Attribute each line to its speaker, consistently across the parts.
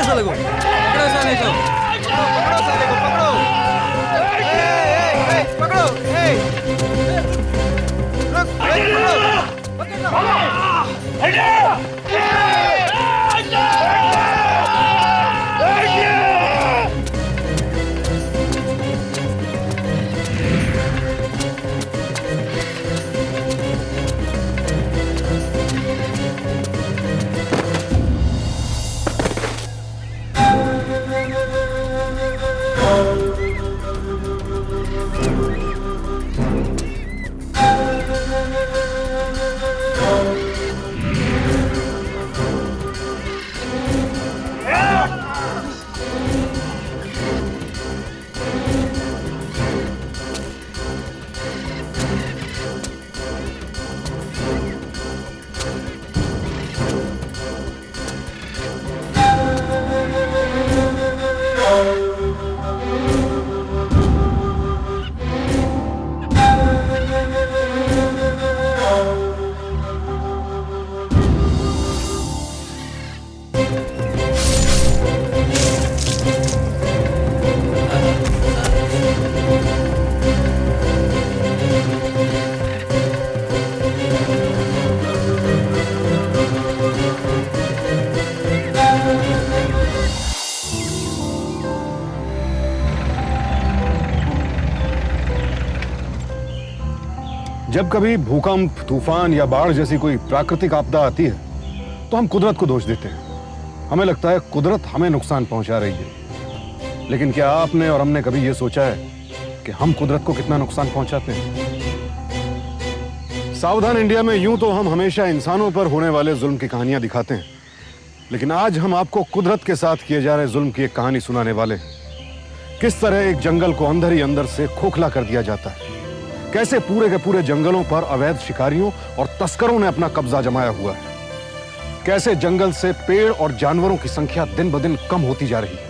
Speaker 1: साले को, पकड़ो साले को, पकड़ो साले को, पकड़ो। पकड़ो, रुक, पकड़ो,
Speaker 2: जब कभी भूकंप, तूफान या बाढ़ जैसी कोई प्राकृतिक आपदा आती है तो हम कुदरत को दोष देते हैं। हमें लगता है कुदरत हमें नुकसान पहुंचा रही है। लेकिन क्या आपने और हमने कभी यह सोचा है कि हम कुदरत को कितना नुकसान पहुंचाते हैं? सावधान इंडिया में यूं तो हम हमेशा इंसानों पर होने वाले जुल्म की कहानियां दिखाते हैं, लेकिन आज हम आपको कुदरत के साथ किए जा रहे जुल्म की एक कहानी सुनाने वाले हैं। किस तरह एक जंगल को अंदर ही अंदर से खोखला कर दिया जाता है, कैसे पूरे के पूरे जंगलों पर अवैध शिकारियों और तस्करों ने अपना कब्जा जमाया हुआ है, कैसे जंगल से पेड़ और जानवरों की संख्या दिन ब दिन कम होती जा रही है,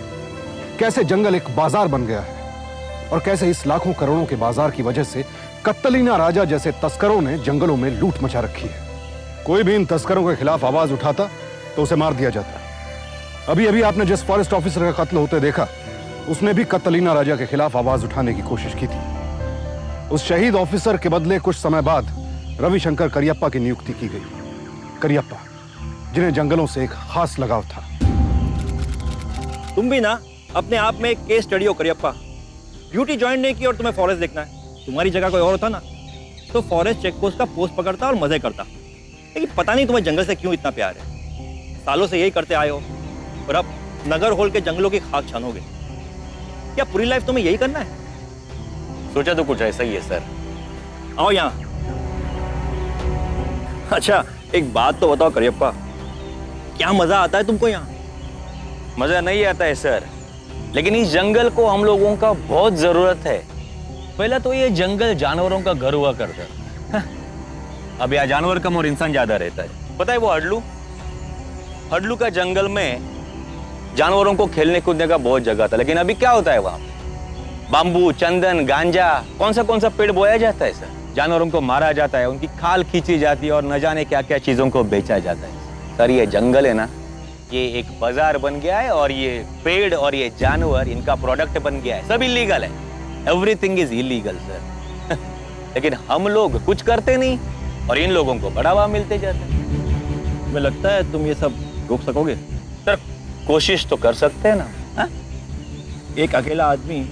Speaker 2: कैसे जंगल एक बाजार बन गया है और कैसे इस लाखों करोड़ों के बाजार की वजह से कत्तलीना राजा जैसे तस्करों ने जंगलों में लूट मचा रखी है। कोई भी इन तस्करों के खिलाफ आवाज उठाता तो उसे मार दिया जाता। अभी अभी आपने जिस फॉरेस्ट ऑफिसर का कत्ल होते देखा, उसने भी कत्तलीना राजा के खिलाफ आवाज उठाने की कोशिश की थी। उस शहीद ऑफिसर के बदले कुछ समय बाद रविशंकर करियप्पा की नियुक्ति की गई। करियप्पा, जिन्हें जंगलों से एक खास लगाव था।
Speaker 3: तुम भी ना अपने आप में एक केस स्टडी हो करियप्पा। ड्यूटी ज्वाइन नहीं की और तुम्हें फॉरेस्ट देखना है। तुम्हारी जगह कोई और होता ना तो फॉरेस्ट चेकपोस्ट का पोस्ट पकड़ता और मजे करता। लेकिन पता नहीं तुम्हें जंगल से क्यों इतना प्यार है। सालों से यही करते आए हो और अब नगर होल के जंगलों की खाक छानोगे। क्या पूरी लाइफ तुम्हें यही करना है?
Speaker 4: सोचा तो कुछ ऐसा ही है सर।
Speaker 3: आओ यहाँ। अच्छा एक बात तो बताओ करियप्पा, क्या मजा आता है तुमको यहाँ?
Speaker 4: मजा नहीं आता है सर, लेकिन इस जंगल को हम लोगों का बहुत जरूरत है। पहले तो ये जंगल जानवरों का घर हुआ करता, अब यहाँ जानवर कम और इंसान ज्यादा रहता है। पता है वो हडलू का जंगल में जानवरों को खेलने कूदने का बहुत जगह था, लेकिन अभी क्या होता है वहां? बाम्बू, चंदन, गांजा, कौन सा पेड़ बोया जाता है सर। जानवरों को मारा जाता है, उनकी खाल खींची जाती है और न जाने क्या क्या चीजों को बेचा जाता है। सर ये जंगल है ना, ये एक बाजार बन गया है और ये पेड़ और ये जानवर इनका प्रोडक्ट बन गया है। सब इलीगल है, एवरीथिंग इज इलीगल सर। लेकिन हम लोग कुछ करते नहीं और इन लोगों को बढ़ावा मिलते जाता है।
Speaker 3: तुम्हें लगता है तुम ये सब रोक सकोगे?
Speaker 4: सर कोशिश तो कर सकते हैं ना।
Speaker 3: हा? एक अकेला आदमी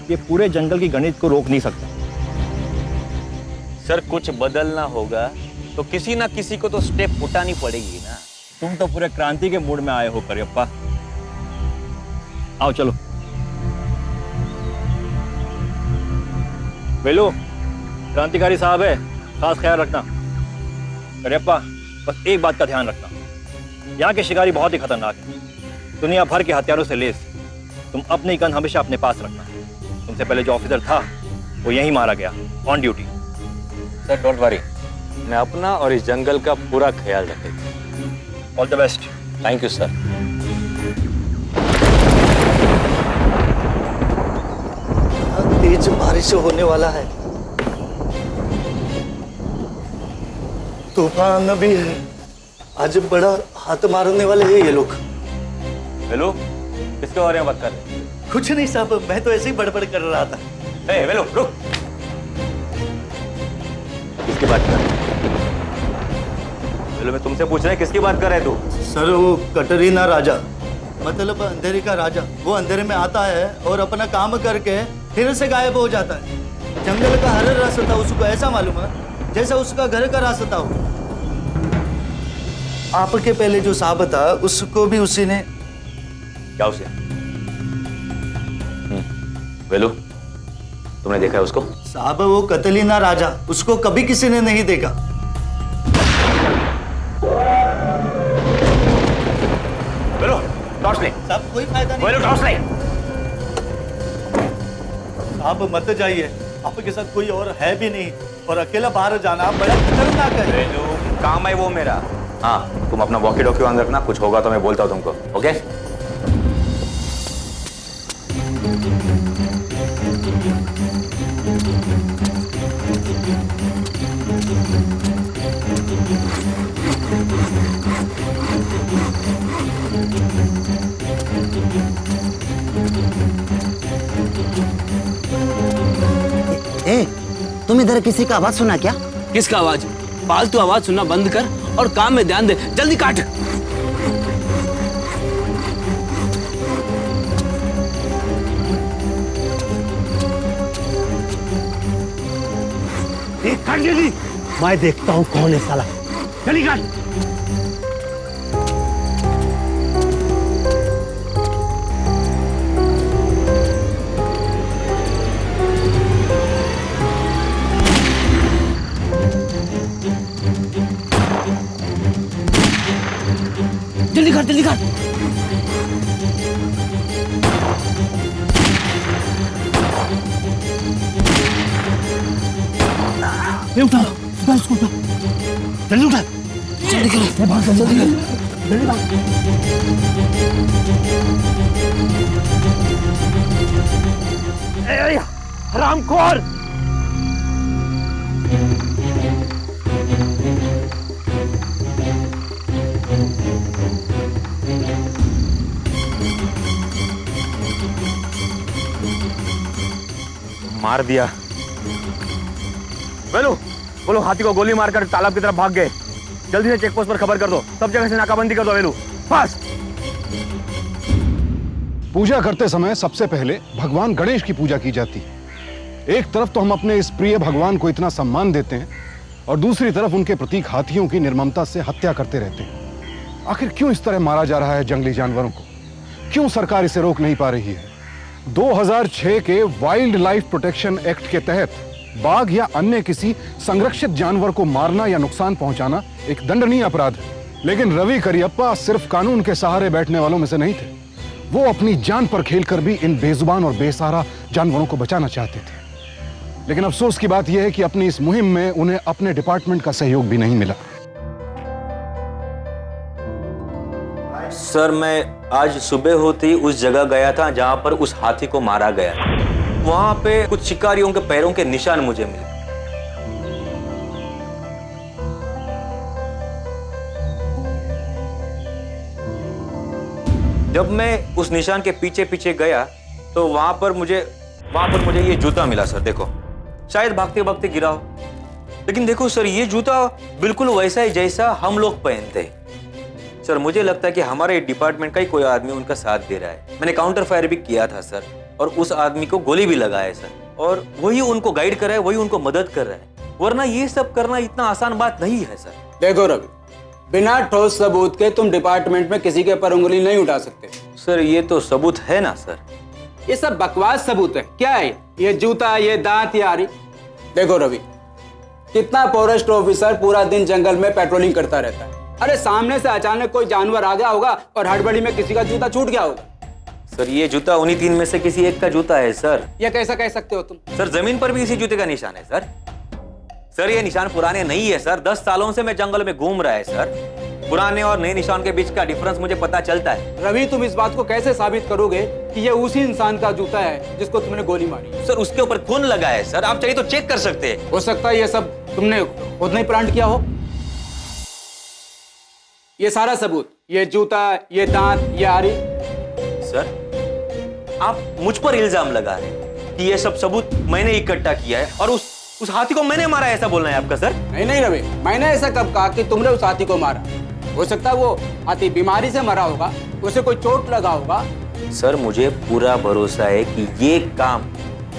Speaker 3: ये पूरे जंगल की गणित को रोक नहीं सकता।
Speaker 4: सर कुछ बदलना होगा तो किसी ना किसी को तो स्टेप उठानी पड़ेगी ना।
Speaker 3: तुम तो पूरे क्रांति के मूड में आए हो करियप्पा। आओ चलो। वेलू, क्रांतिकारी साहब है, खास ख्याल रखना। करियप्पा बस एक बात का ध्यान रखना, यहाँ के शिकारी बहुत ही खतरनाक है, दुनिया भर के हथियारों से लेस। तुम अपनी गन हमेशा अपने पास रखना। तुमसे पहले जो ऑफिसर था वो यहीं मारा गया, on duty.
Speaker 4: Sir don't worry, मैं अपना और इस जंगल का पूरा ख्याल रखेगा।
Speaker 3: All the best.
Speaker 4: Thank you sir.
Speaker 5: तेज बारिश होने वाला है, तूफान भी है। आज बड़ा हाथ मारने वाले हैं ये लोग।
Speaker 4: वेलू किसके बारे में बात कर रहे हैं?
Speaker 5: कुछ नहीं साहब, मैं तो ऐसे ही बड़बड़ कर रहा था।
Speaker 4: ए वेलू रुक, किसकी बात कर रहे हैं? वेलू मैं तुमसे पूछ रहा है किसकी बात कर रहे तू?
Speaker 5: सर वो कटरीना राजा, मतलब अंधेरे का राजा, वो अंधेरे में आता है और अपना काम करके फिर से गायब हो जाता है। जंगल का हर रास्ता उसको ऐसा मालूम है जैसा उसका घर का रास्ता हो। आपके पहले जो साहब था उसको भी उसी ने।
Speaker 4: क्या उसे? वेलू तुमने देखा है उसको?
Speaker 5: साहब वो कतलीना राजा, उसको कभी किसी ने नहीं देखा।
Speaker 4: वेलू टॉर्च ले।
Speaker 5: साहब कोई फायदा नहीं।
Speaker 4: वेलू टॉर्च ले।
Speaker 5: आप मत जाइए, आपके साथ कोई और है भी नहीं और अकेला बाहर जाना बड़ा खतरनाक है।
Speaker 4: वेलू काम है वो मेरा। हाँ तुम अपना वॉकी टॉकी ऑन रखना, कुछ होगा तो मैं बोलता हूँ तुमको, ओके?
Speaker 6: ए, तुम इधर किसी का आवाज सुना क्या?
Speaker 1: किसका आवाज? फालतू आवाज सुनना बंद कर और काम में ध्यान दे, जल्दी काट।
Speaker 6: काट जल्दी, मैं देखता हूँ कौन है साला। जल्दी काट।
Speaker 1: जल्दी काट, जल्दी काट। उठा, उसको उठा, जल्दी उठा, जल्दी करो, भाग जल्दी करो, जल्दी भाग।
Speaker 4: हरामखोर! मार दिया। वेलू बोलो, हाथी को गोली मारकर तालाब की तरफ भाग गए। जल्दी से चेक पोस्ट पर खबर कर दो, सब जगह से नाकाबंदी कर दो। वेलू फास्ट।
Speaker 2: पूजा करते समय सबसे पहले भगवान गणेश की पूजा की जाती है। एक तरफ तो हम अपने इस प्रिय भगवान को इतना सम्मान देते हैं और दूसरी तरफ उनके प्रतीक हाथियों की निर्ममता से हत्या करते रहते हैं। आखिर क्यों इस तरह मारा जा रहा है जंगली जानवरों को? क्यों सरकार इसे रोक नहीं पा रही है? 2006 के वाइल्ड लाइफ प्रोटेक्शन एक्ट के तहत बाघ या अन्य किसी संरक्षित जानवर को मारना या नुकसान पहुंचाना एक दंडनीय अपराध है। लेकिन रवि करियप्पा सिर्फ कानून के सहारे बैठने वालों में से नहीं थे। वो अपनी जान पर खेलकर भी इन बेजुबान और बेसहारा जानवरों को बचाना चाहते थे। लेकिन अफसोस की बात यह है कि अपनी इस मुहिम में उन्हें अपने डिपार्टमेंट का सहयोग भी नहीं मिला।
Speaker 4: सर मैं आज सुबह होते ही उस जगह गया था जहां पर उस हाथी को मारा गया। वहां पे कुछ शिकारियों के पैरों के निशान मुझे मिले। जब मैं उस निशान के पीछे पीछे गया तो वहां पर मुझे ये जूता मिला सर। देखो, शायद भागते भागते गिरा हो, लेकिन देखो सर, ये जूता बिल्कुल वैसा ही जैसा हम लोग पहनते हैं। सर मुझे लगता है कि हमारे डिपार्टमेंट का ही कोई आदमी उनका साथ दे रहा है। मैंने काउंटर फायर भी किया था सर, और उस आदमी को गोली भी लगाया है सर, और वही उनको गाइड कर रहा है, वही उनको मदद कर रहा है। वरना ये सब करना इतना आसान बात नहीं है सर।
Speaker 7: देखो रवि, बिना ठोस सबूत के तुम डिपार्टमेंट में किसी के ऊपर उंगली नहीं उठा सकते।
Speaker 4: सर ये तो सबूत है ना सर।
Speaker 7: ये सब बकवास सबूत है। क्या है ये जूता, ये दांत, यारी? देखो रवि, कितना फॉरेस्ट ऑफिसर पूरा दिन जंगल में पेट्रोलिंग करता रहता है। अरे सामने से अचानक कोई जानवर आ गया होगा और हड़बड़ी में किसी का जूता छूट गया होगा।
Speaker 4: सर ये जूता उन्हीं तीन में से किसी एक का जूता है सर।
Speaker 7: ये कैसा कह सकते हो तुम?
Speaker 4: सर जमीन पर भी इसी जूते का निशान है सर। सर ये निशान पुराने नहीं है सर, 10 सालों से मैं जंगल में घूम रहा है सर। पुराने और नए निशान के बीच का डिफरेंस मुझे पता चलता है।
Speaker 7: रवि, तुम इस बात को कैसे साबित करोगे कि ये उसी इंसान का जूता है जिसको तुमने गोली मारी?
Speaker 4: सर उसके ऊपर खून लगा है सर, आप चाहिए तो चेक कर सकते हैं।
Speaker 7: हो सकता है ये सब तुमने खुद नहीं प्लांट किया हो। ये सारा सबूत, ये जूता, ये दांत, ये आरी,
Speaker 4: सर? आप मुझ पर इल्जाम लगा रहे हैं कि ये सब सबूत मैंने इकट्ठा किया है और उस हाथी को मैंने मारा है, ऐसा बोलना है आपका सर?
Speaker 7: नहीं नहीं रवि, मैंने ऐसा कब कहा कि तुमने उस हाथी को मारा? हो सकता है वो हाथी बीमारी से मरा होगा, उसे कोई चोट लगा होगा।
Speaker 4: सर मुझे पूरा भरोसा है कि ये काम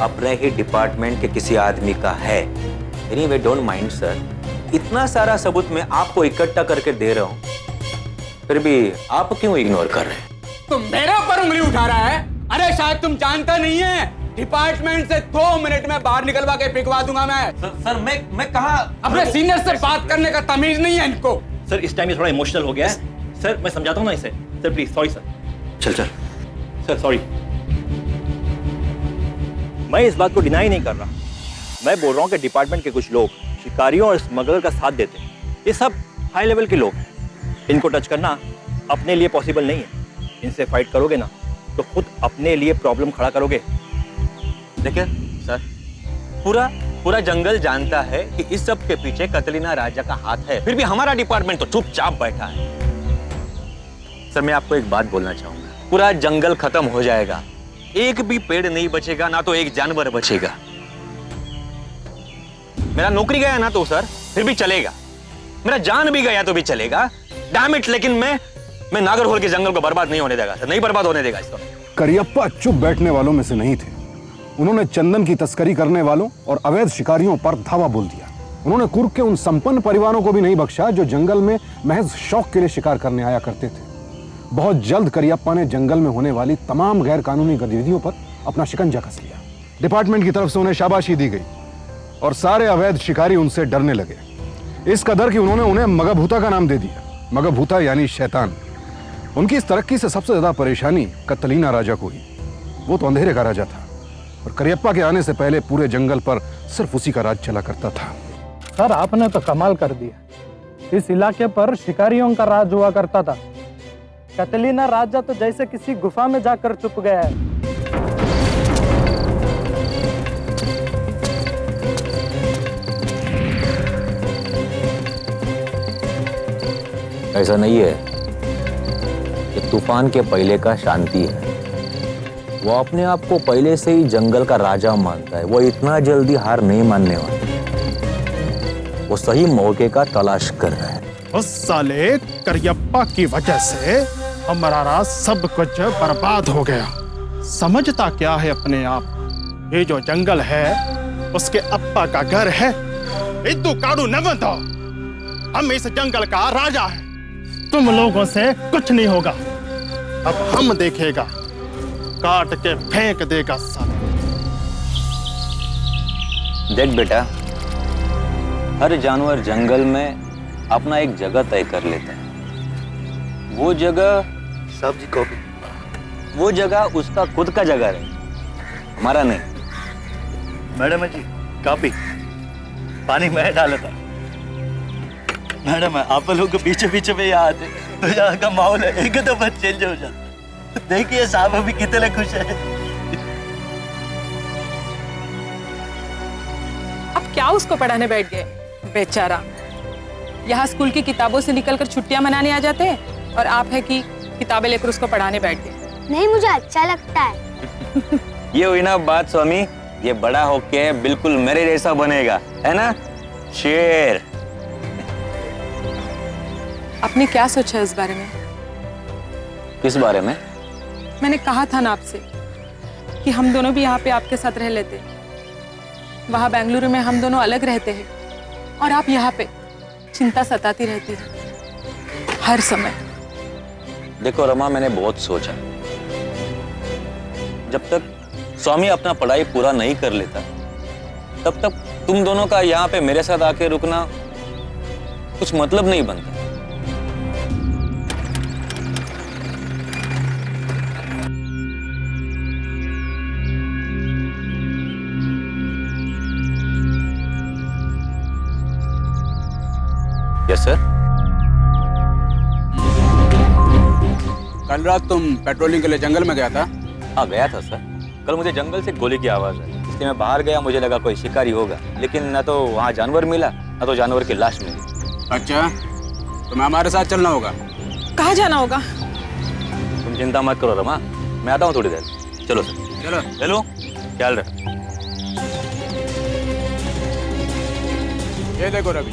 Speaker 4: अपने ही डिपार्टमेंट के किसी आदमी का है। एनीवे डोंट माइंड सर, इतना सारा सबूत मैं आपको इकट्ठा करके दे रहा हूँ, फिर भी आप क्यों इग्नोर कर रहे हैं?
Speaker 7: तुम मेरे ऊपर उंगली उठा रहा है? अरे शायद तुम जानता नहीं है, डिपार्टमेंट से 2 मिनट में बाहर निकलवा के फेंकवा दूंगा मैं।
Speaker 4: सर मैं कहा?
Speaker 7: अपने सीनियर से बात करने का तमीज नहीं है इनको।
Speaker 3: सर इस टाइम ये थोड़ा इमोशनल हो गया है। सर मैं समझाता हूँ ना इसे। Sir please, sorry sir. चल सर सॉरी। मैं इस बात को डिनाई नहीं कर रहा। मैं बोल रहा हूँ कि डिपार्टमेंट के कुछ लोग शिकारियों और स्मगलर का साथ देते हैं। ये सब हाई लेवल के लोग हैं। इनको टच करना अपने लिए पॉसिबल नहीं है। इनसे फाइट करोगे ना तो खुद अपने लिए प्रॉब्लम खड़ा करोगे।
Speaker 4: देखिए सर, पूरा जंगल जानता है कि इस सब के पीछे कतलीना राजा का हाथ है, फिर भी हमारा डिपार्टमेंट तो चुपचाप बैठा है। सर मैं आपको एक बात बोलना चाहूंगा, पूरा जंगल खत्म हो जाएगा, एक भी पेड़ नहीं बचेगा, ना तो एक जानवर बचेगा। मेरा नौकरी गया ना तो सर फिर भी चलेगा, मेरा जान भी गया तो भी चलेगा। डैम इट, लेकिन मैं नागरहोल के जंगल को बर्बाद नहीं होने देगा सर, नहीं बर्बाद होने देगा इसको।
Speaker 2: करियप्पा चुप बैठने वालों में से नहीं थे। उन्होंने चंदन की तस्करी करने वालों और अवैध शिकारियों पर धावा बोल दिया। उन्होंने कुर्ग के उन संपन्न परिवारों को भी नहीं बख्शा जो जंगल में महज शौक के लिए शिकार करने आया करते थे। बहुत जल्द करियप्पा ने जंगल में होने वाली तमाम गैर कानूनी गतिविधियों पर अपना शिकंजा कस लिया। डिपार्टमेंट की तरफ से उन्हें शाबाशी दी गई और सारे अवैध शिकारी उनसे डरने लगे, इस कदर कि उन्होंने उन्हें मगभूता का नाम दे दिया। मगभूता यानी शैतान। उनकी इस तरक्की से सबसे ज्यादा परेशानी कतलीना राजा को हुई। वो तो अंधेरे का राजा था और करियप्पा के आने से पहले पूरे जंगल पर सिर्फ उसी का राज चला करता था।
Speaker 1: सर आपने तो कमाल कर दिया। इस इलाके पर शिकारियों का राज हुआ करता था। कतलीना राजा तो जैसे किसी गुफा में जाकर छुप गया है।
Speaker 4: ऐसा नहीं है, ये तूफान के पहले का शांति है। वो अपने आप को पहले से ही जंगल का राजा मानता है। वो इतना जल्दी हार नहीं मानने वाला। वो सही मौके का तलाश कर रहा है।
Speaker 8: उस साले करियप्पा की वजह से हमारा सब कुछ बर्बाद हो गया। समझता क्या है अपने आप? ये जो जंगल है उसके अप्पा का घर है। इद्दू काड़ू न बंधो, हम इस जंगल का राजा है। तुम लोगों से कुछ नहीं होगा। अब हम देखेगा, काट के फेंक देगा साला।
Speaker 4: देख बेटा, हर जानवर जंगल में अपना एक जगह तय कर लेता है। वो जगह
Speaker 5: सब्जी कॉफी,
Speaker 4: वो जगह उसका खुद का जगह है, हमारा नहीं।
Speaker 5: मैडम जी कॉफी पानी मैं डाला था। मैडम आप लोग के पीछे पीछे में यहाँ आते तो यहाँ का माहौल है एकदम चेंज हो जाता। देखिए साहब अभी कितने खुश है।
Speaker 9: अब क्या उसको पढ़ाने बैठ गए बेचारा। यहाँ स्कूल की किताबों से निकलकर छुट्टियां मनाने आ जाते हैं और आप है कि किताबें लेकर उसको पढ़ाने बैठ गए।
Speaker 10: नहीं, मुझे अच्छा लगता है।
Speaker 4: ये हुई ना बात स्वामी, ये बड़ा होके बिल्कुल मेरे जैसा बनेगा, है ना शेर?
Speaker 9: आपने क्या सोचा इस बारे में?
Speaker 4: किस बारे में?
Speaker 9: मैंने कहा था ना आपसे कि हम दोनों भी यहाँ पे आपके साथ रह लेते। वहाँ बेंगलुरु में हम दोनों अलग रहते हैं और आप यहाँ पे चिंता सताती रहती है हर समय।
Speaker 4: देखो रमा, मैंने बहुत सोचा। जब तक स्वामी अपना पढ़ाई पूरा नहीं कर लेता तब तक तुम दोनों का यहाँ पे मेरे साथ आके रुकना कुछ मतलब नहीं बनता। Yes sir.
Speaker 7: कल रात तुम पेट्रोलिंग के लिए जंगल में गया था?
Speaker 4: हाँ गया था सर। कल मुझे जंगल से गोली की आवाज आई, इसलिए मैं बाहर गया। मुझे लगा कोई शिकारी होगा, लेकिन न तो वहाँ जानवर मिला न तो जानवर की लाश मिली।
Speaker 7: अच्छा, तुम्हें हमारे साथ चलना होगा।
Speaker 9: कहाँ जाना होगा?
Speaker 4: तुम चिंता मत करो रमा, मैं आता हूँ थोड़ी देर। चलो सर।
Speaker 7: चलो।
Speaker 4: हेलो, ख्याल रख।
Speaker 7: ये देखो रवि,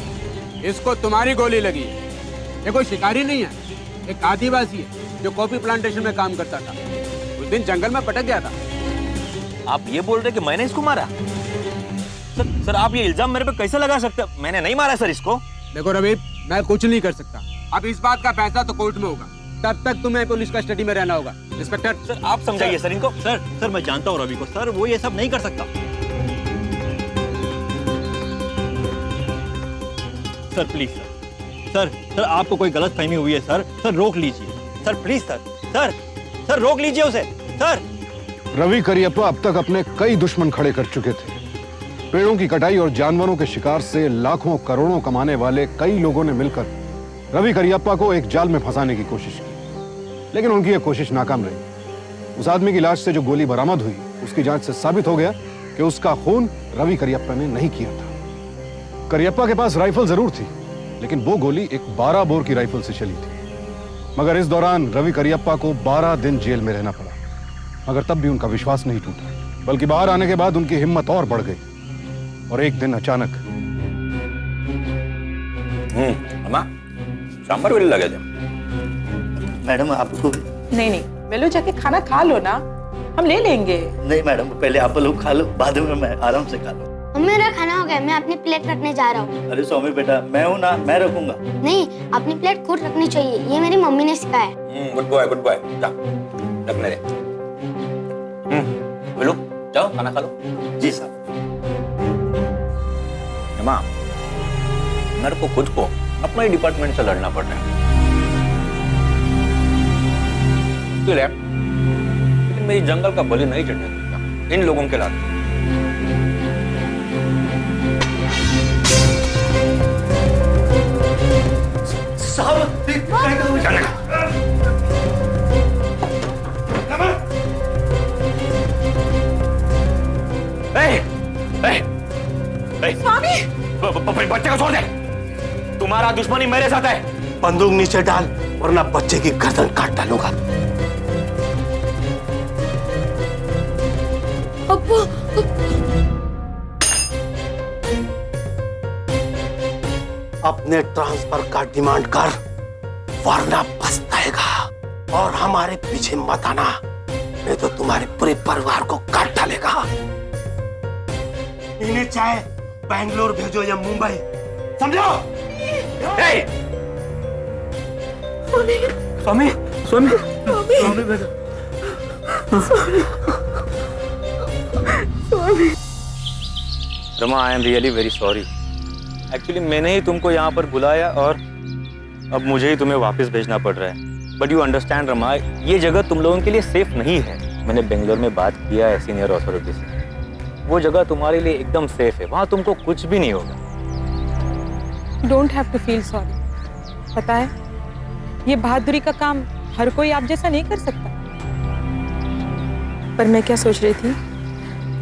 Speaker 7: इसको तुम्हारी गोली लगी है। ये कोई शिकारी नहीं है, एक आदिवासी है जो कॉफी प्लांटेशन में काम करता था। उस दिन जंगल में पटक गया था।
Speaker 4: आप ये बोल रहे कि मैंने इसको मारा? सर आप ये इल्जाम मेरे पे कैसे लगा सकते हैं? मैंने नहीं मारा सर इसको।
Speaker 7: देखो रवि, मैं कुछ नहीं कर सकता। अब इस बात का फैसला तो कोर्ट में होगा, तब तक तुम्हें पुलिस कस्टडी में रहना होगा। इंस्पेक्टर
Speaker 4: सर आप समझाइए सर इनको।
Speaker 3: सर मैं जानता हूँ रवि को, सर वो ये सब नहीं कर सकता। सर प्लीज सर आपको कोई गलत फहमी हुई है सर रोक लीजिए सर, प्लीज सर रोक लीजिए उसे सर।
Speaker 2: रवि करियप्पा अब तक अपने कई दुश्मन खड़े कर चुके थे। पेड़ों की कटाई और जानवरों के शिकार से लाखों करोड़ों कमाने वाले कई लोगों ने मिलकर रवि करियप्पा को एक जाल में फंसाने की कोशिश की, लेकिन उनकी यह कोशिश नाकाम रही। उस आदमी की लाश से जो गोली बरामद हुई, उसकी जांच से साबित हो गया कि उसका खून रवि करियप्पा ने नहीं किया था। करियप्पा के पास राइफल जरूर थी, लेकिन वो गोली एक 12 बोर की राइफल से चली थी। मगर इस दौरान रवि करियप्पा को 12 दिन जेल में रहना पड़ा, मगर तब भी उनका विश्वास नहीं टूटा, बल्कि बाहर आने के बाद उनकी हिम्मत और बढ़ गई। और एक दिन अचानक
Speaker 4: अम्मा सांबर वेल लगे।
Speaker 5: मैडम आपको
Speaker 9: नहीं, वेलो जाके खाना खा लो ना, हम ले लेंगे।
Speaker 5: नहीं मैडम, पहले आप लोग खा लो, बाद में मैं आराम से खा लूँ।
Speaker 10: मेरा खाना हो गया, मैं अपनी प्लेट रखने जा रहा हूँ।
Speaker 5: अरे स्वामी बेटा, मैं हूँ ना, मैं रखूंगा।
Speaker 10: नहीं, अपनी प्लेट खुद रखनी चाहिए, ये मेरी मम्मी ने सिखाया है।
Speaker 4: गुड बॉय जा रखने दे। बोलो जाओ खाना खा लो।
Speaker 5: जी साहब।
Speaker 4: माँ, मेरे को खुद को अपने डिपार्टमेंट से लड़ना पड़ रहा है, लेकिन मेरी जंगल का बलि नहीं चढ़ने दूंगा इन लोगों के लाते।
Speaker 9: स्वामी,
Speaker 4: बच्चे को छोड़ दे। तुम्हारा दुश्मनी मेरे साथ है।
Speaker 6: बंदूक नीचे डाल, वरना बच्चे की गर्दन काट डालूंगा। अपने ट्रांसफर का डिमांड कर, वरना पछताएगा। और हमारे पीछे मत आना, नहीं तो तुम्हारे पूरे परिवार को काट डालेगा। इन्हें चाहे बैंगलोर भेजो या मुंबई, समझो?
Speaker 4: Swami Rama, I am really very sorry. Actually मैंने ही तुमको यहाँ पर बुलाया और अब मुझे ही तुम्हें वापस भेजना पड़ रहा है। बट यू अंडरस्टैंड रमा, ये जगह तुम लोगों के लिए सेफ नहीं है। मैंने बेंगलोर में बात किया है सीनियर अथॉरिटी से, वो जगह तुम्हारे लिए एकदम सेफ है, वहां तुमको कुछ भी नहीं होगा।
Speaker 9: Don't have to feel sorry. पता है, ये बहादुरी का काम हर कोई आप जैसा नहीं कर सकता। पर मैं क्या सोच रही थी,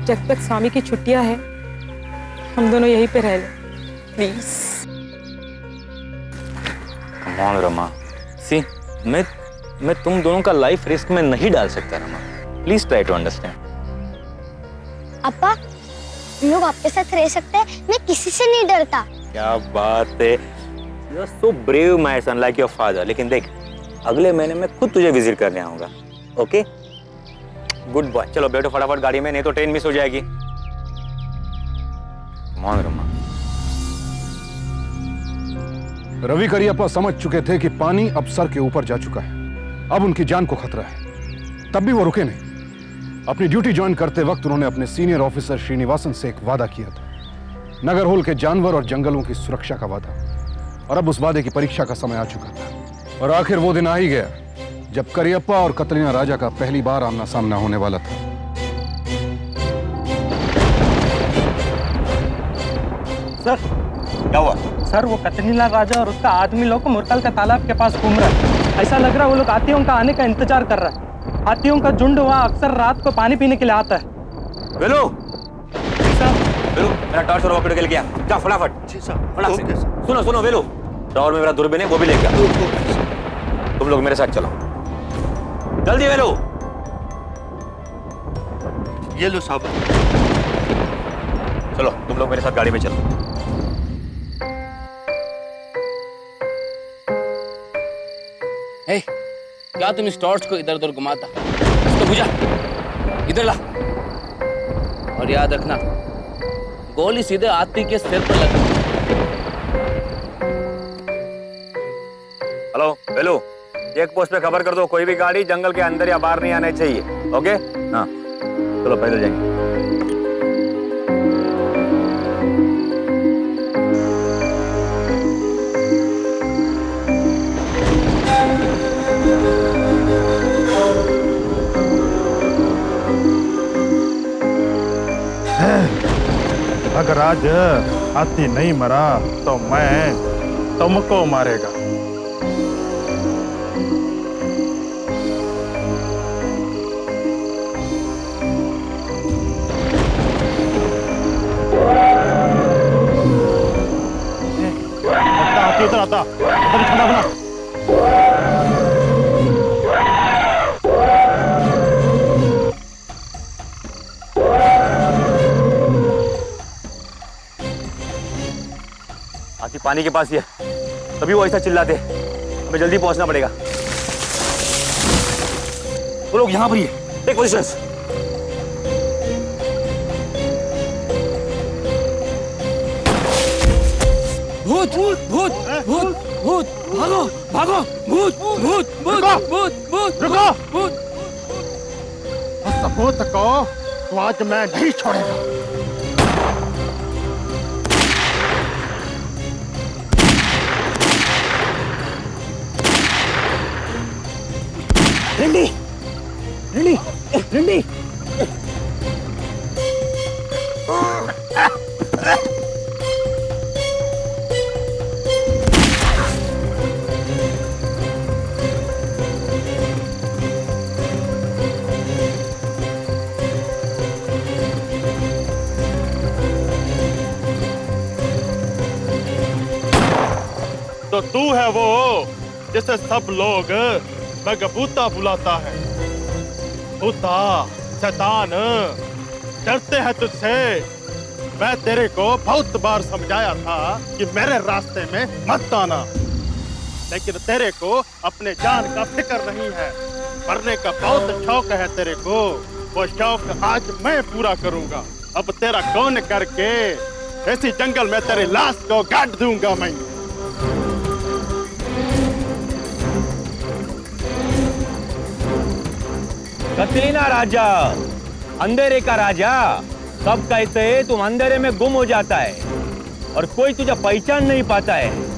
Speaker 9: जब तक स्वामी की छुट्टियां है, हम दोनों यहीं पे रह लें, प्लीज।
Speaker 4: कम ऑन रमा, सी मैं तुम दोनों का लाइफ रिस्क में नहीं डाल सकता Rama. Please try to understand.
Speaker 10: अप्पा, हम लोग आपके साथ रह सकते हैं, मैं किसी से नहीं डरता।
Speaker 4: क्या बात है, you are so brave my son, like your father. लेकिन देख, अगले महीने में खुद तुझे विजिट करने आऊंगा। Okay, good boy. चलो बैठो फटाफट गाड़ी में, नहीं तो ट्रेन मिस हो जाएगी। मान रमा।
Speaker 2: रवि करियप्पा समझ चुके थे कि पानी अब सर के ऊपर जा चुका है, अब उनकी जान को खतरा है। तब भी वो रुके नहीं। अपनी ड्यूटी ज्वाइन करते वक्त उन्होंने अपने सीनियर ऑफिसर श्रीनिवासन से एक वादा किया था, नगरहोल के जानवर और जंगलों की सुरक्षा का वादा। और अब उस वादे की परीक्षा का समय आ चुका था और आखिर वो दिन आ ही गया जब करियप्पा और कतरीना राजा का पहली बार आमना सामना होने वाला था।
Speaker 1: सर
Speaker 4: क्या हुआ?
Speaker 1: सर, वो कतरीना राजा और उसका आदमी लोग मुरकल का तालाब के पास घूम रहा है। ऐसा लग रहा है वो लोग हाथियों का आने का इंतजार कर रहा है। हाथियों का झुंड वहाँ अक्सर रात को पानी पीने के लिए आता है।
Speaker 4: वेलू, वेलू, मेरा टॉर्च और वॉकी-टॉकी लेके आ। जा फटाफट।
Speaker 5: जी साहब।
Speaker 4: फटाफट। सुनो वेलू, टॉवर में मेरा दूरबीन है, वो भी लेके आ। तुम लोग मेरे साथ चलो, जल्दी वेलू।
Speaker 5: ये लो साहब।
Speaker 4: चलो तुम लोग मेरे साथ गाड़ी में चलो।
Speaker 11: क्या तुम इस टॉर्च को इधर उधर घुमाता? इसको बुझा, इधर ला। और याद रखना, गोली सीधे आती के सिर पर लगती।
Speaker 4: हेलो हेलो, चेक पोस्ट पे खबर कर दो, कोई भी गाड़ी जंगल के अंदर या बाहर नहीं आने चाहिए। ओके? हाँ चलो पैदल जाएंगे।
Speaker 8: अगर आज हाथी नहीं मरा तो मैं तुमको मारेगा। हाथी उधर आता, उधर ठंडा बना।
Speaker 4: हाथी पानी के पास ही है, तभी वो ऐसा चिल्लाते। हमें जल्दी पहुंचना पड़ेगा। वो लोग यहाँ पर ही है। Take positions.
Speaker 11: भूत भूत भूत भूत, भागो भागो, भूत भूत भूत भूत भूत,
Speaker 8: रुको।
Speaker 11: भूत।
Speaker 8: सबूत को तो आज मैं नहीं छोड़ेगा।
Speaker 11: रिंडी रिंडी रिंडी।
Speaker 8: तो तू है वो जिसे सब लोग बगबूता बुलाता है। भूता, शैतान, डरते हैं तुझसे। मैं तेरे को बहुत बार समझाया था कि मेरे रास्ते में मत आना, लेकिन तेरे को अपने जान का फिक्र नहीं है। मरने का बहुत शौक है तेरे को, वो शौक आज मैं पूरा करूंगा। अब तेरा कौन करके ऐसी जंगल में तेरी लाश को गाड़ दूंगा मैं।
Speaker 4: कतरीना राजा, अंधेरे का राजा। सब कहते हैं तुम अंधेरे में गुम हो जाता है और कोई तुझे पहचान नहीं पाता है।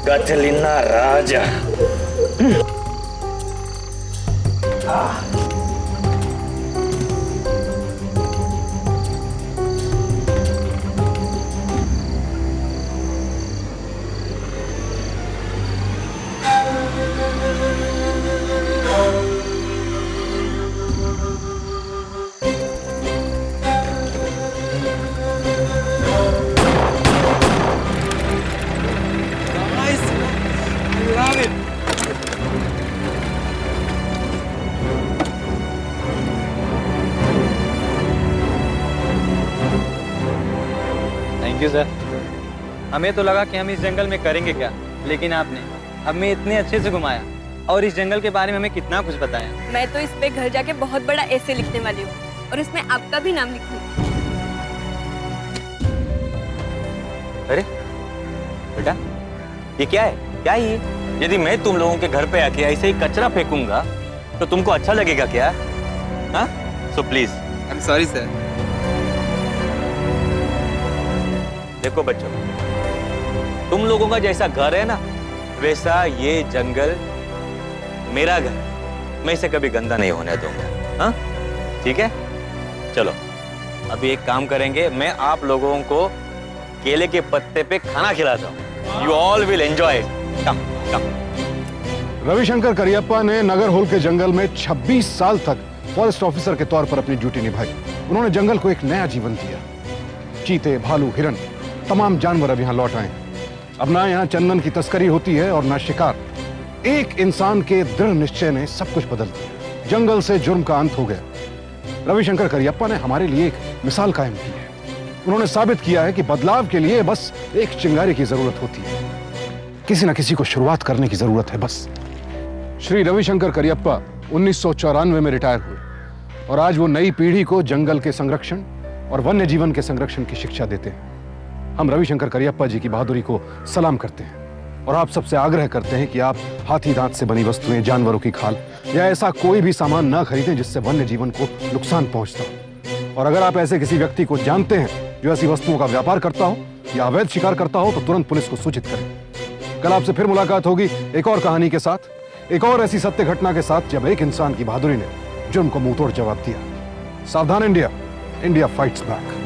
Speaker 4: Katrina Raja.
Speaker 1: Thank you sir. हमें तो लगा कि हम इस जंगल में करेंगे क्या, लेकिन आपने हमें इतने अच्छे से घुमाया और इस जंगल के बारे में हमें कितना कुछ बताया।
Speaker 12: मैं तो इस पे घर जाके बहुत बड़ा ऐसे लिखने वाली हूँ और इसमें आपका भी नाम लिखूंगी।
Speaker 4: अरे बेटा, ये क्या है? क्या है ये? यदि मैं तुम लोगों के घर पे आके ऐसे ही कचरा फेंकूंगा तो तुमको अच्छा लगेगा क्या? हाँ? So please.
Speaker 7: I am sorry sir.
Speaker 4: देखो बच्चों, तुम लोगों का जैसा घर है ना, वैसा ये जंगल मेरा घर। मैं इसे कभी गंदा नहीं होने दूंगा। हाँ, ठीक है? चलो अभी एक काम करेंगे, मैं आप लोगों को केले के पत्ते पे खाना खिलाता हूँ। You all will enjoy. Come come.
Speaker 2: Ravishankar Kariappa ने नगर होल के जंगल में 26 साल तक फॉरेस्ट ऑफिसर के तौर पर अपनी ड्यूटी निभाई। उन्होंने जंगल को एक नया जीवन दिया। चीते, भालू, हिरन, तमाम जानवर अब यहाँ लौट आए। अब ना यहाँ चंदन की तस्करी होती है और ना शिकार। एक इंसान के दृढ़ निश्चय ने सब कुछ बदल दिया। जंगल से जुर्म का अंत हो गया। रविशंकर करियप्पा ने हमारे लिए एक मिसाल कायम की है। उन्होंने साबित किया है कि बदलाव के लिए बस एक चिंगारी की जरूरत होती है। किसी ना किसी को शुरुआत करने की जरूरत है बस। श्री रविशंकर करियप्पा 1994 में रिटायर हुए और आज वो नई पीढ़ी को जंगल के संरक्षण और वन्य जीवन के संरक्षण की शिक्षा देते हैं। हम रविशंकर करियप्पा जी की बहादुरी को सलाम करते हैं और आप सबसे आग्रह करते हैं कि आप हाथी दांत से बनी वस्तुएं, जानवरों की खाल या ऐसा कोई भी सामान ना खरीदें जिससे वन्य जीवन को नुकसान पहुंचता हो। और अगर आप ऐसे किसी व्यक्ति को जानते हैं जो ऐसी वस्तुओं का व्यापार करता हो या अवैध शिकार करता हो तो तुरंत पुलिस को सूचित करें। कल आपसे फिर मुलाकात होगी एक और कहानी के साथ, एक और ऐसी सत्य घटना के साथ जब एक इंसान की बहादुरी ने जुर्म को मुंहतोड़ जवाब दिया। सावधान इंडिया, इंडिया फाइट्स बैक।